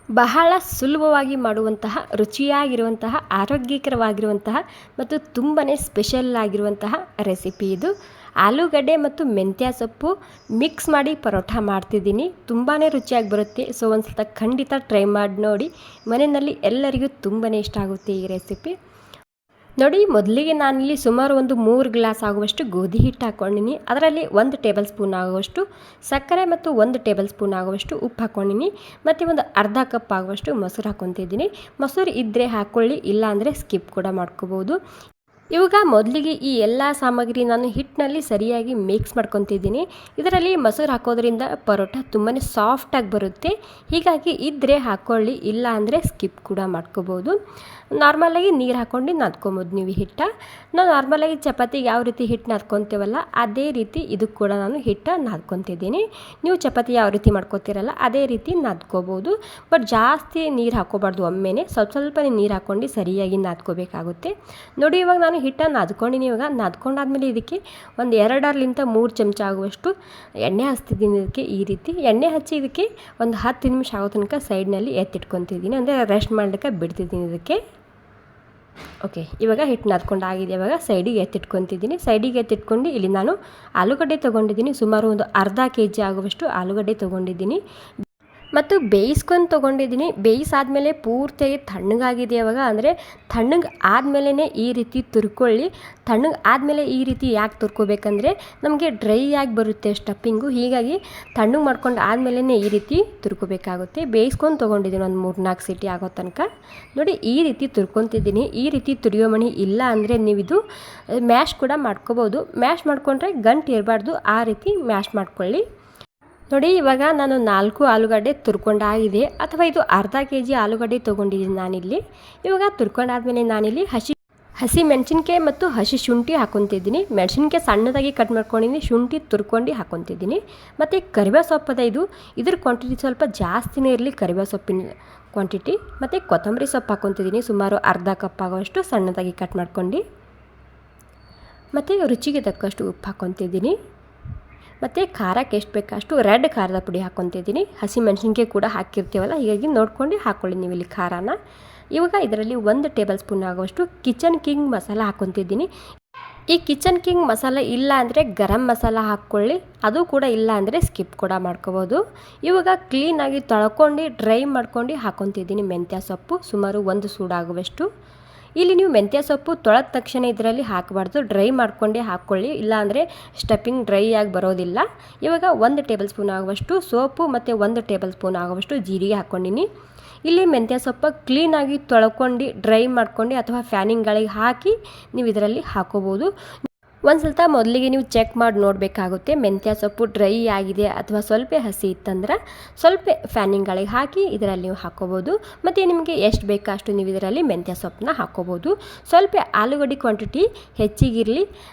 ಬಹಳ ಸುಲಭವಾಗಿ ಮಾಡುವಂತಹ ರುಚಿಯಾಗಿರುವಂತಹ ಆರೋಗ್ಯಕರವಾಗಿರುವಂತಹ ಮತ್ತು ತುಂಬಾ ಸ್ಪೆಷಲ್ ಆಗಿರುವಂತಹ ರೆಸಿಪಿ ಇದು. ಆಲೂಗಡ್ಡೆ ಮತ್ತು ಮೆಂತ್ಯ ಸೊಪ್ಪು ಮಿಕ್ಸ್ ಮಾಡಿ ಪರೋಟ ಮಾಡ್ತಿದ್ದೀನಿ. ತುಂಬಾ ರುಚಿಯಾಗಿ ಬರುತ್ತೆ. ಸೊ ಒಂದು ಸಲ ಖಂಡಿತ ಟ್ರೈ ಮಾಡಿ ನೋಡಿ. ಮನೆಯಲ್ಲಿ ಎಲ್ಲರಿಗೂ ತುಂಬಾ ಇಷ್ಟ ಆಗುತ್ತೆ ಈ ರೆಸಿಪಿ. ನೋಡಿ, ಮೊದಲಿಗೆ ನಾನಿಲ್ಲಿ ಸುಮಾರು ಒಂದು 3 ಗ್ಲಾಸ್ ಆಗುವಷ್ಟು ಗೋಧಿ ಹಿಟ್ಟು ಹಾಕ್ಕೊಂಡಿನಿ. ಅದರಲ್ಲಿ 1 ಟೇಬಲ್ ಸ್ಪೂನ್ ಆಗುವಷ್ಟು ಸಕ್ಕರೆ ಮತ್ತು 1 ಟೇಬಲ್ ಸ್ಪೂನ್ ಆಗುವಷ್ಟು ಉಪ್ಪು ಹಾಕ್ಕೊಂಡಿನಿ. ಮತ್ತು ಒಂದು ಅರ್ಧ ಕಪ್ ಆಗುವಷ್ಟು ಮೊಸರು ಹಾಕ್ಕೊತಿದ್ದೀನಿ. ಮೊಸರು ಇದ್ದರೆ ಹಾಕ್ಕೊಳ್ಳಿ, ಇಲ್ಲ ಅಂದರೆ ಸ್ಕಿಪ್ ಕೂಡ ಮಾಡ್ಕೋಬೋದು. ಇವಾಗ ಮೊದಲಿಗೆ ಈ ಎಲ್ಲ ಸಾಮಗ್ರಿ ನಾನು ಹಿಟ್ಟಿನಲ್ಲಿ ಸರಿಯಾಗಿ ಮಿಕ್ಸ್ ಮಾಡ್ಕೊತಿದ್ದೀನಿ. ಇದರಲ್ಲಿ ಮೊಸರು ಹಾಕೋದ್ರಿಂದ ಪರೋಟ ತುಂಬಾ ಸಾಫ್ಟಾಗಿ ಬರುತ್ತೆ. ಹೀಗಾಗಿ ಇದ್ದರೆ ಹಾಕ್ಕೊಳ್ಳಿ, ಇಲ್ಲ ಅಂದರೆ ಸ್ಕಿಪ್ ಕೂಡ ಮಾಡ್ಕೋಬೋದು. ನಾರ್ಮಲಾಗಿ ನೀರು ಹಾಕ್ಕೊಂಡು ನಾದ್ಕೊಬೋದು ನೀವು ಹಿಟ್ಟು. ನಾವು ನಾರ್ಮಲಾಗಿ ಚಪಾತಿಗೆ ಯಾವ ರೀತಿ ಹಿಟ್ಟು ನಾದ್ಕೊತೀವಲ್ಲ ಅದೇ ರೀತಿ ಇದಕ್ಕೆ ಕೂಡ ನಾನು ಹಿಟ್ಟು ನಾದ್ಕೊತಿದ್ದೀನಿ. ನೀವು ಚಪಾತಿ ಯಾವ ರೀತಿ ಮಾಡ್ಕೊತೀರಲ್ಲ ಅದೇ ರೀತಿ ನಾದ್ಕೋಬೋದು. ಬಟ್ ಜಾಸ್ತಿ ನೀರು ಹಾಕ್ಕೋಬಾರ್ದು, ಒಮ್ಮೆನೇ ಸ್ವಲ್ಪನೇ ನೀರು ಹಾಕ್ಕೊಂಡು ಸರಿಯಾಗಿ ನಾದ್ಕೋಬೇಕಾಗುತ್ತೆ. ನೋಡಿ, ಇವಾಗ ನಾನು ಹಿಟ್ಟನ್ನು ನಾದ್ಕೊಂಡಿನಿ. ಇವಾಗ ನಾದ್ಕೊಂಡಾದ್ಮೇಲೆ ಇದಕ್ಕೆ ಒಂದು 2ರಿಂದ 3 ಚಮಚ ಆಗುವಷ್ಟು ಎಣ್ಣೆ ಹಚ್ತಿದ್ದೀನಿ. ಇದಕ್ಕೆ ಈ ರೀತಿ ಎಣ್ಣೆ ಹಚ್ಚಿ ಇದಕ್ಕೆ ಒಂದು 10 ನಿಮಿಷ ಆಗೋ ತನಕ ಸೈಡ್ನಲ್ಲಿ ಎತ್ತಿಟ್ಕೊತಿದ್ದೀನಿ, ಅಂದರೆ ರೆಸ್ಟ್ ಮಾಡಲಿಕ್ಕೆ ಬಿಡ್ತಿದ್ದೀನಿ ಇದಕ್ಕೆ. ಓಕೆ, ಇವಾಗ ಹಿಟ್ಟು ನಾದ್ಕೊಂಡು ಆಗಿದೆ. ಇವಾಗ ಸೈಡಿಗೆ ಎತ್ತಿಟ್ಕೊತಿದ್ದೀನಿ. ಸೈಡಿಗೆ ಎತ್ತಿಟ್ಕೊಂಡು ಇಲ್ಲಿ ನಾನು ಆಲೂಗಡ್ಡೆ ತೊಗೊಂಡಿದ್ದೀನಿ. ಸುಮಾರು ಒಂದು ಅರ್ಧ kg ಆಗುವಷ್ಟು ಆಲೂಗಡ್ಡೆ ತೊಗೊಂಡಿದ್ದೀನಿ ಮತ್ತು ಬೇಯಿಸ್ಕೊಂಡು ತೊಗೊಂಡಿದ್ದೀನಿ. ಬೇಯಿಸಾದ್ಮೇಲೆ ಪೂರ್ತಿಯಾಗಿ ತಣ್ಣಗಾಗಿದೆ ಇವಾಗ, ಅಂದರೆ ತಣ್ಣಗೆ ಆದಮೇಲೆ ಈ ರೀತಿ ತುರ್ಕೊಳ್ಳಿ. ತಣ್ಣಗೆ ಆದಮೇಲೆ ಈ ರೀತಿ ಯಾಕೆ ತುರ್ಕೋಬೇಕಂದ್ರೆ ನಮಗೆ ಡ್ರೈ ಆಗಿ ಬರುತ್ತೆ ಸ್ಟಫಿಂಗು. ಹೀಗಾಗಿ ತಣ್ಣಗೆ ಮಾಡ್ಕೊಂಡು ಆದಮೇಲೆ ಈ ರೀತಿ ತುರ್ಕೋಬೇಕಾಗುತ್ತೆ. ಬೇಯಿಸ್ಕೊಂಡು ತೊಗೊಂಡಿದ್ದೀನಿ ಒಂದು 3-4 ಸೀಟಿ ಆಗೋ ತನಕ. ನೋಡಿ, ಈ ರೀತಿ ತುರ್ಕೊತಿದ್ದೀನಿ. ಈ ರೀತಿ ತುರಿಯೋ ಮಣಿ ಇಲ್ಲ ಅಂದರೆ ನೀವಿದು ಮ್ಯಾಶ್ ಕೂಡ ಮಾಡ್ಕೋಬೋದು. ಮ್ಯಾಶ್ ಮಾಡಿಕೊಂಡ್ರೆ ಗಂಟು ಇರಬಾರ್ದು, ಆ ರೀತಿ ಮ್ಯಾಶ್ ಮಾಡ್ಕೊಳ್ಳಿ. ನೋಡಿ, ಇವಾಗ ನಾನು 4 ಆಲೂಗಡ್ಡೆ ತುರ್ಕೊಂಡಾಗಿದೆ, ಅಥವಾ ಇದು ಅರ್ಧ kg ಆಲೂಗಡ್ಡೆ ತೊಗೊಂಡಿದ್ದೀನಿ ನಾನಿಲ್ಲಿ. ಇವಾಗ ತುರ್ಕೊಂಡಾದ್ಮೇಲೆ ನಾನಿಲ್ಲಿ ಹಸಿ ಮೆಣಸಿನ್ಕಾಯಿ ಮತ್ತು ಹಸಿ ಶುಂಠಿ ಹಾಕ್ಕೊತಿದ್ದೀನಿ. ಮೆಣಸಿನ್ಕಾಯಿ ಸಣ್ಣದಾಗಿ ಕಟ್ ಮಾಡ್ಕೊಂಡಿದ್ದೀನಿ, ಶುಂಠಿ ತುರ್ಕೊಂಡು ಹಾಕ್ಕೊತಿದ್ದೀನಿ. ಮತ್ತು ಕರಿಬೇವು ಸೊಪ್ಪು ಇದು, ಇದ್ರ ಕ್ವಾಂಟಿಟಿ ಸ್ವಲ್ಪ ಜಾಸ್ತಿನೇ ಇರಲಿ, ಕರಿಬೇವು ಸೊಪ್ಪಿನ ಕ್ವಾಂಟಿಟಿ. ಮತ್ತು ಕೊತ್ತಂಬರಿ ಸೊಪ್ಪು ಹಾಕ್ಕೊತಿದ್ದೀನಿ, ಸುಮಾರು ಅರ್ಧ ಕಪ್ ಆಗೋಷ್ಟು ಸಣ್ಣದಾಗಿ ಕಟ್ ಮಾಡ್ಕೊಂಡು. ಮತ್ತು ರುಚಿಗೆ ತಕ್ಕಷ್ಟು ಉಪ್ಪು ಹಾಕ್ಕೊತಿದ್ದೀನಿ. ಮತ್ತು ಖಾರಕ್ಕೆ ಎಷ್ಟು ಬೇಕಷ್ಟು ರೆಡ್ ಖಾರದ ಪುಡಿ ಹಾಕ್ಕೊತಿದ್ದೀನಿ. ಹಸಿ ಮೆಣಸಿನ್ಕಾಯಿ ಕೂಡ ಹಾಕಿರ್ತೀವಲ್ಲ, ಹೀಗಾಗಿ ನೋಡ್ಕೊಂಡು ಹಾಕ್ಕೊಳ್ಳಿ ನೀವು ಇಲ್ಲಿ ಖಾರನ. ಇವಾಗ ಇದರಲ್ಲಿ 1 ಟೇಬಲ್ ಸ್ಪೂನ್ ಆಗುವಷ್ಟು ಕಿಚನ್ ಕಿಂಗ್ ಮಸಾಲ ಹಾಕ್ಕೊತಿದ್ದೀನಿ. ಈ ಕಿಚನ್ ಕಿಂಗ್ ಮಸಾಲ ಇಲ್ಲ ಅಂದರೆ ಗರಂ ಮಸಾಲ ಹಾಕ್ಕೊಳ್ಳಿ, ಅದು ಕೂಡ ಇಲ್ಲ ಅಂದರೆ ಸ್ಕಿಪ್ ಕೂಡ ಮಾಡ್ಕೋಬೋದು. ಇವಾಗ ಕ್ಲೀನಾಗಿ ತೊಳ್ಕೊಂಡು ಡ್ರೈ ಮಾಡ್ಕೊಂಡು ಹಾಕ್ಕೊತಿದ್ದೀನಿ ಮೆಂತ್ಯ ಸೊಪ್ಪು, ಸುಮಾರು 1 ಸೂಡಾಗುವಷ್ಟು. ಇಲ್ಲಿ ನೀವು ಮೆಂತ್ಯ ಸೊಪ್ಪು ತೊಳೆದ ತಕ್ಷಣ ಇದರಲ್ಲಿ ಹಾಕಬಾರ್ದು, ಡ್ರೈ ಮಾಡ್ಕೊಂಡೇ ಹಾಕ್ಕೊಳ್ಳಿ, ಇಲ್ಲಾಂದರೆ ಸ್ಟಫಿಂಗ್ ಡ್ರೈ ಆಗಿ ಬರೋದಿಲ್ಲ. ಇವಾಗ 1 ಟೇಬಲ್ ಸ್ಪೂನ್ ಆಗುವಷ್ಟು ಸೋಪು ಮತ್ತು 1 ಟೇಬಲ್ ಸ್ಪೂನ್ ಆಗುವಷ್ಟು ಜೀರಿಗೆ ಹಾಕ್ಕೊಂಡಿನಿ. ಇಲ್ಲಿ ಮೆಂತ್ಯ ಸೊಪ್ಪು ಕ್ಲೀನಾಗಿ ತೊಳ್ಕೊಂಡು ಡ್ರೈ ಮಾಡ್ಕೊಂಡು ಅಥವಾ ಫ್ಯಾನಿಂಗ್ ಗಾಳಿಗೆ ಹಾಕಿ ನೀವು ಇದರಲ್ಲಿ ಹಾಕೋಬೋದು. ಒಂದು ಸ್ವಲ್ಪ ಮೊದಲಿಗೆ ನೀವು ಚೆಕ್ ಮಾಡಿ ನೋಡಬೇಕಾಗುತ್ತೆ, ಮೆಂತ್ಯ ಸೊಪ್ಪು ಡ್ರೈ ಆಗಿದೆ ಅಥವಾ ಸ್ವಲ್ಪ ಹಸಿ ಇತ್ತಂದ್ರೆ ಸ್ವಲ್ಪ ಫ್ಯಾನಿಂಗ್ ಗಾಳಿಗೆ ಹಾಕಿ ಇದರಲ್ಲಿ ನೀವು ಹಾಕ್ಕೋಬೋದು. ಮತ್ತು ನಿಮಗೆ ಎಷ್ಟು ಬೇಕೋ ಅಷ್ಟು ನೀವು ಇದರಲ್ಲಿ ಮೆಂತ್ಯ ಸೊಪ್ಪನ್ನ ಹಾಕ್ಕೋಬೋದು. ಸ್ವಲ್ಪ ಆಲೂಗಡ್ಡೆ ಕ್ವಾಂಟಿಟಿ ಹೆಚ್ಚಿಗಿರಲಿ,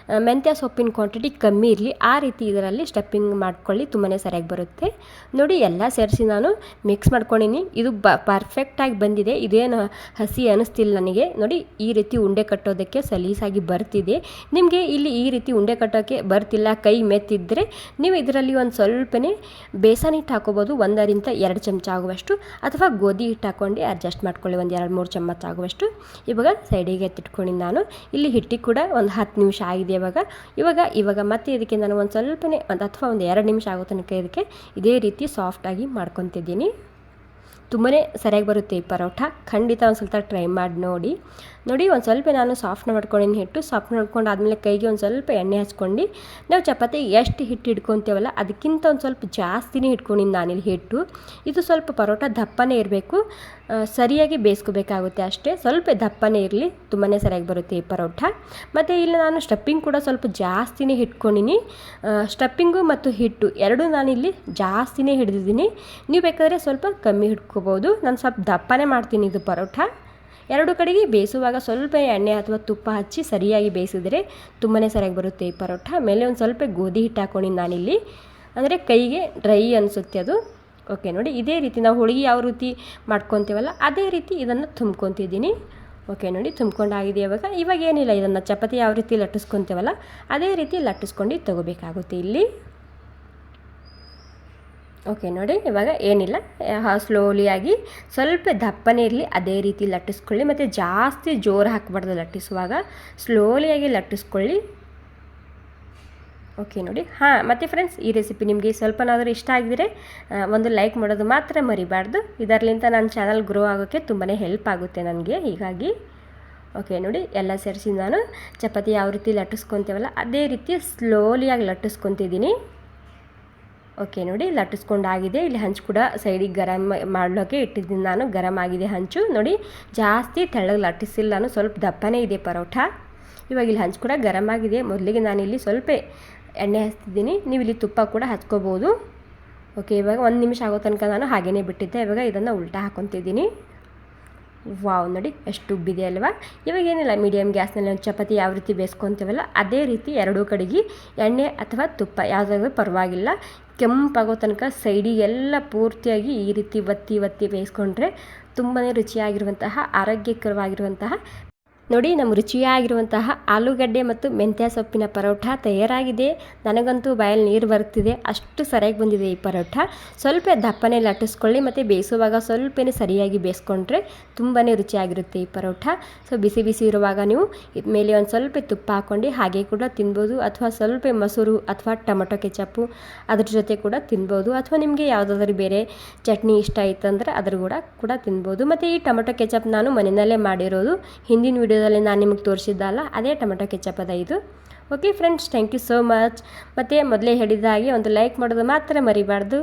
ಮೆಂತ್ಯ ಸೊಪ್ಪಿನ ಕ್ವಾಂಟಿಟಿ ಕಮ್ಮಿ ಇರಲಿ, ಆ ರೀತಿ ಇದರಲ್ಲಿ ಸ್ಟಫಿಂಗ್ ಮಾಡ್ಕೊಳ್ಳಿ, ತುಂಬಾ ಸರಿಯಾಗಿ ಬರುತ್ತೆ. ನೋಡಿ, ಎಲ್ಲ ಸೇರಿಸಿ ನಾನು ಮಿಕ್ಸ್ ಮಾಡ್ಕೊಂಡಿನಿ. ಇದು ಪರ್ಫೆಕ್ಟಾಗಿ ಬಂದಿದೆ, ಇದೇನು ಹಸಿ ಅನ್ನಿಸ್ತಿಲ್ಲ ನನಗೆ. ನೋಡಿ, ಈ ರೀತಿ ಉಂಡೆ ಕಟ್ಟೋದಕ್ಕೆ ಸಲೀಸಾಗಿ ಬರ್ತಿದೆ. ನಿಮಗೆ ಇಲ್ಲಿ ಈ ರೀತಿ ಉಂಡೆ ಕಟ್ಟೋಕ್ಕೆ ಬರ್ತಿಲ್ಲ, ಕೈ ಮೆತ್ತಿದ್ರೆ ನೀವು ಇದರಲ್ಲಿ ಒಂದು ಸ್ವಲ್ಪನೇ ಬೇಸನ್ ಹಿಟ್ಟು ಹಾಕೋಬೋದು, 1ರಿಂದ 2 ಚಮಚ ಆಗುವಷ್ಟು, ಅಥವಾ ಗೋಧಿ ಹಿಟ್ಟು ಹಾಕ್ಕೊಂಡು ಅಡ್ಜಸ್ಟ್ ಮಾಡ್ಕೊಳ್ಳಿ, ಒಂದು 2-3 ಚಮಚ ಆಗುವಷ್ಟು. ಇವಾಗ ಸೈಡಿಗೆ ಎತ್ತಿಟ್ಕೊಂಡು ನಾನು ಇಲ್ಲಿ ಹಿಟ್ಟಿಗೆ ಕೂಡ ಒಂದು 10 ನಿಮಿಷ ಆಗಿದೆ. ಇವಾಗ ಮತ್ತೆ ಇದಕ್ಕೆ ನಾನು ಒಂದು ಸ್ವಲ್ಪನೇ ಅಥವಾ ಒಂದು 2 ನಿಮಿಷ ಆಗೋ ತನಕ ಇದಕ್ಕೆ ಇದೇ ರೀತಿ ಸಾಫ್ಟಾಗಿ ಮಾಡ್ಕೊತಿದ್ದೀನಿ. ತುಂಬಾ ಸರಿಯಾಗಿ ಬರುತ್ತೆ ಈ ಪರೋಟ, ಖಂಡಿತ ಒಂದು ಸ್ವಲ್ಪ ಟ್ರೈ ಮಾಡಿ ನೋಡಿ. ಒಂದು ಸ್ವಲ್ಪ ನಾನು ಸಾಫ್ಟ್ ಮಾಡ್ಕೊಂಡಿನಿ ಹಿಟ್ಟು. ಸಾಫ್ಟ್ ಮಾಡ್ಕೊಂಡು ಆದಮೇಲೆ ಕೈಗೆ ಒಂದು ಸ್ವಲ್ಪ ಎಣ್ಣೆ ಹಚ್ಕೊಂಡು ನಾವು ಚಪಾತಿ ಎಷ್ಟು ಹಿಟ್ಟು ಹಿಡ್ಕೊತೀವಲ್ಲ ಅದಕ್ಕಿಂತ ಒಂದು ಸ್ವಲ್ಪ ಜಾಸ್ತಿನೇ ಹಿಡ್ಕೊಂಡಿನಿ ನಾನಿಲ್ಲಿ ಹಿಟ್ಟು. ಇದು ಸ್ವಲ್ಪ ಪರೋಟ ದಪ್ಪನೇ ಇರಬೇಕು, ಸರಿಯಾಗಿ ಬೇಯಿಸ್ಕೋಬೇಕಾಗುತ್ತೆ ಅಷ್ಟೇ, ಸ್ವಲ್ಪ ದಪ್ಪನೇ ಇರಲಿ, ತುಂಬಾ ಸರಿಯಾಗಿ ಬರುತ್ತೆ ಈ ಪರೋಟ. ಮತ್ತು ಇಲ್ಲಿ ನಾನು ಸ್ಟಫಿಂಗ್ ಕೂಡ ಸ್ವಲ್ಪ ಜಾಸ್ತಿನೇ ಹಿಡ್ಕೊಂಡಿನಿ. ಸ್ಟಫಿಂಗು ಮತ್ತು ಹಿಟ್ಟು ಎರಡೂ ನಾನಿಲ್ಲಿ ಜಾಸ್ತಿನೇ ಹಿಡಿದಿದ್ದೀನಿ. ನೀವು ಬೇಕಾದರೆ ಸ್ವಲ್ಪ ಕಮ್ಮಿ ಹಿಡ್ಕೋಬೋದು. ನಾನು ಸ್ವಲ್ಪ ದಪ್ಪನೇ ಮಾಡ್ತೀನಿ ಇದು ಪರೋಟ. ಎರಡು ಕಡೆಗೆ ಬೇಯಿಸುವಾಗ ಸ್ವಲ್ಪ ಎಣ್ಣೆ ಅಥವಾ ತುಪ್ಪ ಹಚ್ಚಿ ಸರಿಯಾಗಿ ಬೇಯಿಸಿದ್ರೆ ತುಂಬಾ ಸರಿಯಾಗಿ ಬರುತ್ತೆ ಈ ಪರೋಟ. ಮೇಲೆ ಒಂದು ಸ್ವಲ್ಪ ಗೋಧಿ ಹಿಟ್ಟು ಹಾಕ್ಕೊಂಡಿನಿ ನಾನಿಲ್ಲಿ, ಅಂದರೆ ಕೈಗೆ ಡ್ರೈ ಅನಿಸುತ್ತೆ ಅದು. ಓಕೆ, ನೋಡಿ, ಇದೇ ರೀತಿ ನಾವು ಹೋಳಿಗೆ ಯಾವ ರೀತಿ ಮಾಡ್ಕೊತೀವಲ್ಲ ಅದೇ ರೀತಿ ಇದನ್ನು ತುಂಬ್ಕೊತಿದ್ದೀನಿ. ಓಕೆ, ನೋಡಿ, ತುಂಬ್ಕೊಂಡಾಗಿದೆ. ಇವಾಗ ಏನಿಲ್ಲ, ಇದನ್ನು ಚಪಾತಿ ಯಾವ ರೀತಿ ಲಟ್ಟಿಸ್ಕೊತೀವಲ್ಲ ಅದೇ ರೀತಿ ಲಟ್ಟಿಸ್ಕೊಂಡು ತೊಗೋಬೇಕಾಗುತ್ತೆ ಇಲ್ಲಿ. ಓಕೆ ನೋಡಿ, ಇವಾಗ ಏನಿಲ್ಲ, ಸ್ಲೋಲಿಯಾಗಿ ಸ್ವಲ್ಪ ದಪ್ಪನೇ ಇರಲಿ ಅದೇ ರೀತಿ ಲಟ್ಟಿಸ್ಕೊಳ್ಳಿ. ಮತ್ತು ಜಾಸ್ತಿ ಜೋರು ಹಾಕಬಾರ್ದು ಲಟ್ಟಿಸುವಾಗ, ಸ್ಲೋಲಿಯಾಗಿ ಲಟ್ಟಿಸ್ಕೊಳ್ಳಿ. ಓಕೆ ನೋಡಿ. ಮತ್ತು ಫ್ರೆಂಡ್ಸ್, ಈ ರೆಸಿಪಿ ನಿಮಗೆ ಸ್ವಲ್ಪನಾದರೂ ಇಷ್ಟ ಆಗಿದರೆ ಒಂದು ಲೈಕ್ ಮಾಡೋದು ಮಾತ್ರ ಮರಿಬಾರ್ದು. ಇದರಲ್ಲಿಂದ ನನ್ನ ಚಾನಲ್ ಗ್ರೋ ಆಗೋಕ್ಕೆ ತುಂಬಾ ಹೆಲ್ಪ್ ಆಗುತ್ತೆ ನನಗೆ. ಹೀಗಾಗಿ ಓಕೆ ನೋಡಿ, ಎಲ್ಲ ಸೇರಿಸಿ ನಾನು ಚಪಾತಿ ಯಾವ ರೀತಿ ಲಟ್ಟಿಸ್ಕೊತೀವಲ್ಲ ಅದೇ ರೀತಿ ಸ್ಲೋಲಿಯಾಗಿ ಲಟ್ಟಿಸ್ಕೊತಿದ್ದೀನಿ. ಓಕೆ ನೋಡಿ, ಲಟ್ಟಿಸ್ಕೊಂಡಾಗಿದೆ. ಇಲ್ಲಿ ಹಂಚು ಕೂಡ ಸೈಡಿಗೆ ಗರಂ ಮಾಡಲಿಕ್ಕೆ ಇಟ್ಟಿದ್ದೀನಿ ನಾನು. ಗರಂ ಆಗಿದೆ ಹಂಚು ನೋಡಿ. ಜಾಸ್ತಿ ತೆಳ್ಳಗೆ ಲಟ್ಟಿಸಿಲ್ಲ ನಾನು, ಸ್ವಲ್ಪ ದಪ್ಪನೇ ಇದೆ ಪರೋಟ. ಇವಾಗ ಇಲ್ಲಿ ಹಂಚು ಕೂಡ ಗರಂ ಆಗಿದೆ. ಮೊದಲಿಗೆ ನಾನಿಲ್ಲಿ ಸ್ವಲ್ಪ ಎಣ್ಣೆ ಹಚ್ತಿದ್ದೀನಿ, ನೀವು ಇಲ್ಲಿ ತುಪ್ಪ ಕೂಡ ಹಚ್ಕೋಬೋದು. ಓಕೆ, ಇವಾಗ 1 ನಿಮಿಷ ಆಗೋ ತನಕ ನಾನು ಹಾಗೇ ಬಿಟ್ಟಿದ್ದೆ. ಇವಾಗ ಇದನ್ನು ಉಲ್ಟಾ ಹಾಕ್ಕೊತಿದ್ದೀನಿ. ವಾವ್ ನೋಡಿ, ಎಷ್ಟು ಉಬ್ಬಿದೆ ಅಲ್ವಾ. ಇವಾಗ ಏನಿಲ್ಲ, ಮೀಡಿಯಮ್ ಗ್ಯಾಸ್ನಲ್ಲಿ ಒಂದು ಚಪಾತಿ ಯಾವ ರೀತಿ ಬೇಯಿಸ್ಕೊತೀವಲ್ಲ ಅದೇ ರೀತಿ ಎರಡೂ ಕಡೆಗೆ ಎಣ್ಣೆ ಅಥವಾ ತುಪ್ಪ ಯಾವುದಾದ್ರೂ ಪರವಾಗಿಲ್ಲ, ಕೆಂಪಾಗೋ ತನಕ ಸೈಡಿಗೆಲ್ಲ ಪೂರ್ತಿಯಾಗಿ ಈ ರೀತಿ ಒತ್ತಿ ಬೇಯಿಸ್ಕೊಂಡ್ರೆ ತುಂಬಾ ರುಚಿಯಾಗಿರುವಂತಹ, ಆರೋಗ್ಯಕರವಾಗಿರುವಂತಹ ನೋಡಿ ನಮ್ಮ ರುಚಿಯಾಗಿರುವಂತಹ ಆಲೂಗಡ್ಡೆ ಮತ್ತು ಮೆಂತ್ಯ ಸೊಪ್ಪಿನ ಪರೋಟ ತಯಾರಾಗಿದೆ. ನನಗಂತೂ ಬಾಯಲ್ಲಿ ನೀರು ಬರ್ತಿದೆ, ಅಷ್ಟು ಸರಿಯಾಗಿ ಬಂದಿದೆ ಈ ಪರೋಟ. ಸ್ವಲ್ಪ ದಪ್ಪನೇ ಲಟ್ಟಿಸ್ಕೊಳ್ಳಿ, ಮತ್ತು ಬೇಯಿಸುವಾಗ ಸ್ವಲ್ಪನೇ ಸರಿಯಾಗಿ ಬೇಯಿಸ್ಕೊಂಡ್ರೆ ತುಂಬಾ ರುಚಿಯಾಗಿರುತ್ತೆ ಈ ಪರೋಟ. ಸೊ ಬಿಸಿ ಇರುವಾಗ ನೀವು ಇದ್ರ ಮೇಲೆ ಒಂದು ಸ್ವಲ್ಪ ತುಪ್ಪ ಹಾಕ್ಕೊಂಡು ಹಾಗೆ ಕೂಡ ತಿನ್ಬೋದು, ಅಥವಾ ಸ್ವಲ್ಪ ಮೊಸರು ಅಥವಾ ಟೊಮೊಟೊ ಕೆಚಪ್ಪು ಅದ್ರ ಜೊತೆ ಕೂಡ ತಿನ್ಬೋದು, ಅಥವಾ ನಿಮಗೆ ಯಾವುದಾದ್ರೂ ಬೇರೆ ಚಟ್ನಿ ಇಷ್ಟ ಆಯ್ತಂದ್ರೆ ಅದ್ರ ಕೂಡ ತಿನ್ಬೋದು. ಮತ್ತು ಈ ಟೊಮೊಟೊ ಕೆಚಪ್ ನಾನು ಮನೆಯಲ್ಲೇ ಮಾಡಿರೋದು, ಹಿಂದಿನ ವಿಡಿಯೋದಲ್ಲಿ ನಾನು ನಿಮಗೆ ತೋರಿಸಿದ್ದಲ್ಲ ಅದೇ ಟೊಮೆಟೊ ಕೆಚಪ್ ಅದ ಇದು. Okay friends, thank you so much. ಮತ್ತು ಮೊದಲೇ ಹೇಳಿದ ಹಾಗೆ ಒಂದು ಲೈಕ್ ಮಾಡೋದು ಮಾತ್ರ ಮರಿಬಾರ್ದು.